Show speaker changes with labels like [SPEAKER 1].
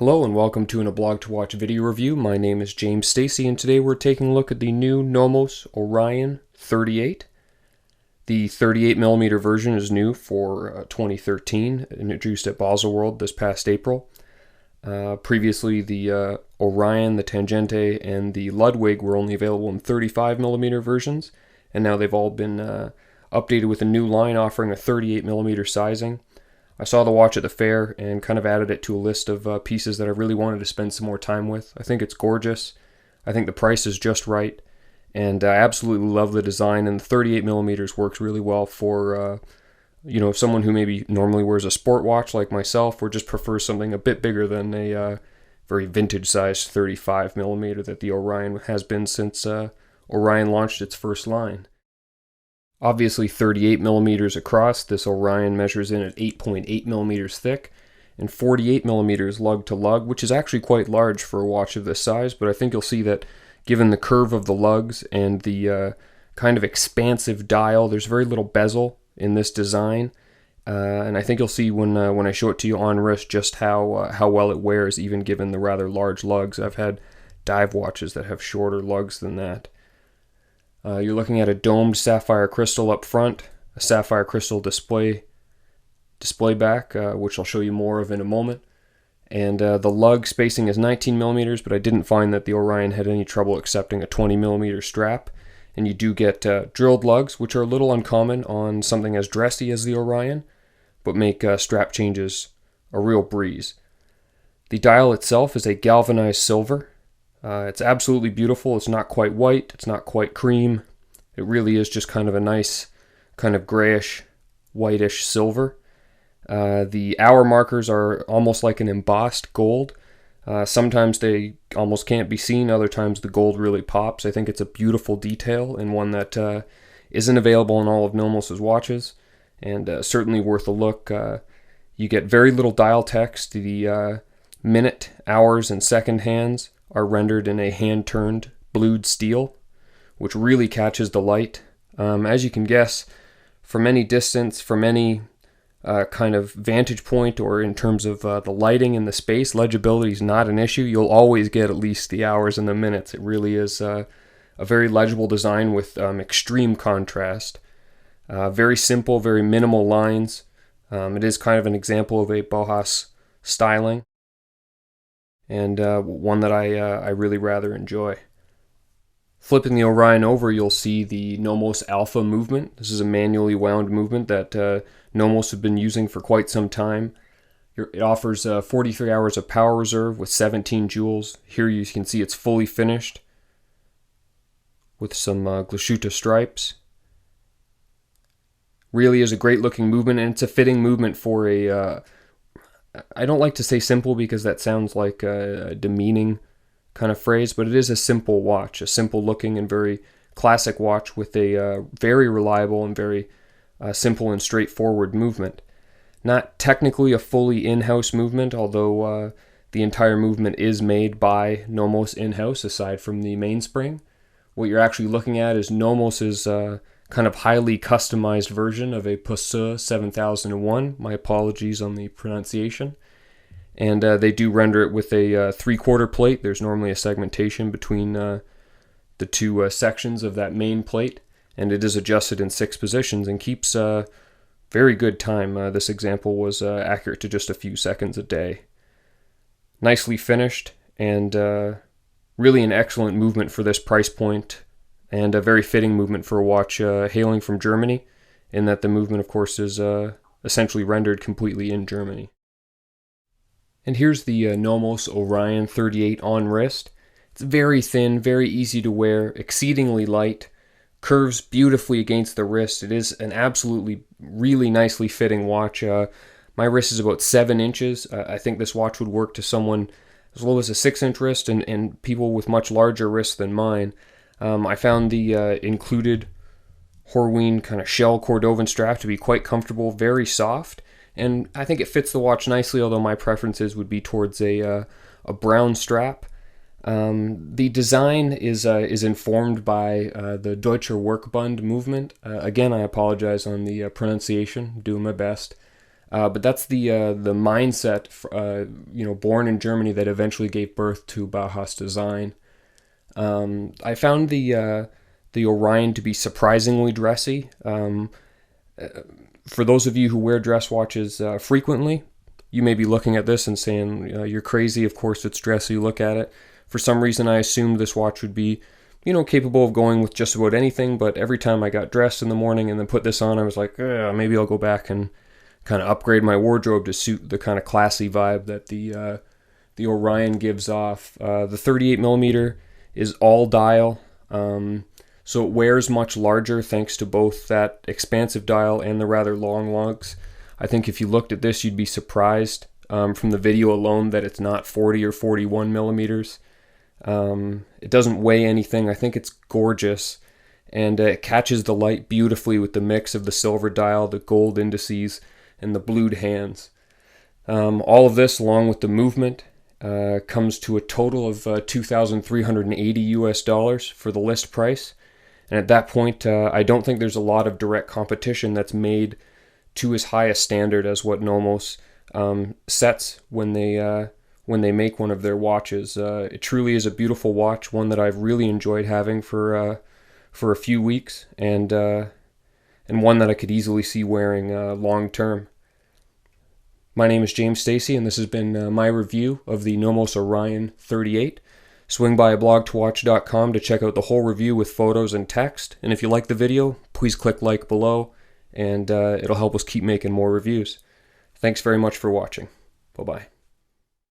[SPEAKER 1] Hello and welcome to a Blog to Watch video review. My name is James Stacy and today we're taking a look at the new Nomos Orion 38. The 38mm version is new for 2013, introduced at Baselworld this past April. Previously the Orion, the Tangente, and the Ludwig were only available in 35mm versions, and now they've all been updated with a new line offering a 38mm sizing. I saw the watch at the fair and kind of added it to a list of pieces that I really wanted to spend some more time with. I think it's gorgeous. I think the price is just right. And I absolutely love the design. And the 38mm works really well for, someone who maybe normally wears a sport watch like myself or just prefers something a bit bigger than a very vintage-sized 35mm that the Orion has been since Orion launched its first line. Obviously 38mm across, this Orion measures in at 8.8mm thick and 48mm lug to lug, which is actually quite large for a watch of this size, but I think you'll see that given the curve of the lugs and the kind of expansive dial, there's very little bezel in this design, and I think you'll see when I show it to you on wrist just how well it wears, even given the rather large lugs. I've had dive watches that have shorter lugs than that. You're looking at a domed sapphire crystal up front, a sapphire crystal display back, which I'll show you more of in a moment. And the lug spacing is 19mm, but I didn't find that the Orion had any trouble accepting a 20mm strap. And you do get drilled lugs, which are a little uncommon on something as dressy as the Orion, but make strap changes a real breeze. The dial itself is a galvanized silver. It's absolutely beautiful. It's not quite white. It's not quite cream. It really is just kind of a nice, kind of grayish, whitish silver. The hour markers are almost like an embossed gold. Sometimes they almost can't be seen. Other times the gold really pops. I think it's a beautiful detail and one that isn't available in all of Nomos' watches, and certainly worth a look. You get very little dial text. The minute, hours, and second hands are rendered in a hand-turned blued steel, which really catches the light. As you can guess, from any distance, from any kind of vantage point, or in terms of the lighting and the space, legibility is not an issue. You'll always get at least the hours and the minutes. It really is a very legible design with extreme contrast. Very simple, very minimal lines. It is kind of an example of a Bauhaus styling, and one that I really rather enjoy. Flipping the Orion over, you'll see the Nomos Alpha movement. This is a manually wound movement that Nomos have been using for quite some time. It offers 43 hours of power reserve with 17 joules. Here you can see it's fully finished with some Glashütte stripes. Really is a great looking movement, and it's a fitting movement for a I don't like to say simple because that sounds like a demeaning kind of phrase, but it is a simple watch, a simple looking and very classic watch with a very reliable and very simple and straightforward movement. Not technically a fully in-house movement, although the entire movement is made by Nomos in-house aside from the mainspring. What you're actually looking at is Nomos's kind of highly customized version of a Purseux 7001. My apologies on the pronunciation. And they do render it with a 3/4 plate. There's normally a segmentation between the two sections of that main plate, and it is adjusted in 6 positions and keeps very good time. This example was accurate to just a few seconds a day. Nicely finished, and really an excellent movement for this price point, and a very fitting movement for a watch hailing from Germany, in that the movement, of course, is essentially rendered completely in Germany. And here's the Nomos Orion 38 on wrist. It's very thin, very easy to wear, exceedingly light, curves beautifully against the wrist. It is an absolutely really nicely fitting watch. My wrist is about 7 inches. I think this watch would work to someone as low as a 6-inch wrist and people with much larger wrists than mine. I found the included Horween kind of shell Cordovan strap to be quite comfortable, very soft, and I think it fits the watch nicely, although my preferences would be towards a brown strap. The design is informed by the Deutscher Werkbund movement. Again, I apologize on the pronunciation, doing my best. But that's the mindset, born in Germany that eventually gave birth to Bauhaus design. I found the Orion to be surprisingly dressy. For those of you who wear dress watches frequently, you may be looking at this and saying, you're crazy, of course it's dressy, look at it. For some reason I assumed this watch would be, capable of going with just about anything, but every time I got dressed in the morning and then put this on, I was like, maybe I'll go back and kind of upgrade my wardrobe to suit the kind of classy vibe that the Orion gives off. The 38 millimeter is all dial, so it wears much larger thanks to both that expansive dial and the rather long lugs. I think if you looked at this, you'd be surprised from the video alone that it's not 40 or 41 millimeters. It doesn't weigh anything. I think it's gorgeous, and it catches the light beautifully with the mix of the silver dial, the gold indices, and the blued hands. All of this, along with the movement, comes to a total of $2,380 for the list price. And at that point, I don't think there's a lot of direct competition that's made to as high a standard as what Nomos sets when they make one of their watches. It truly is a beautiful watch, one that I've really enjoyed having for a few weeks, and one that I could easily see wearing long term. My name is James Stacey, and this has been my review of the Nomos Orion 38. Swing by blogtowatch.com to check out the whole review with photos and text, and if you like the video, please click like below, and it'll help us keep making more reviews. Thanks very much for watching. Bye-bye.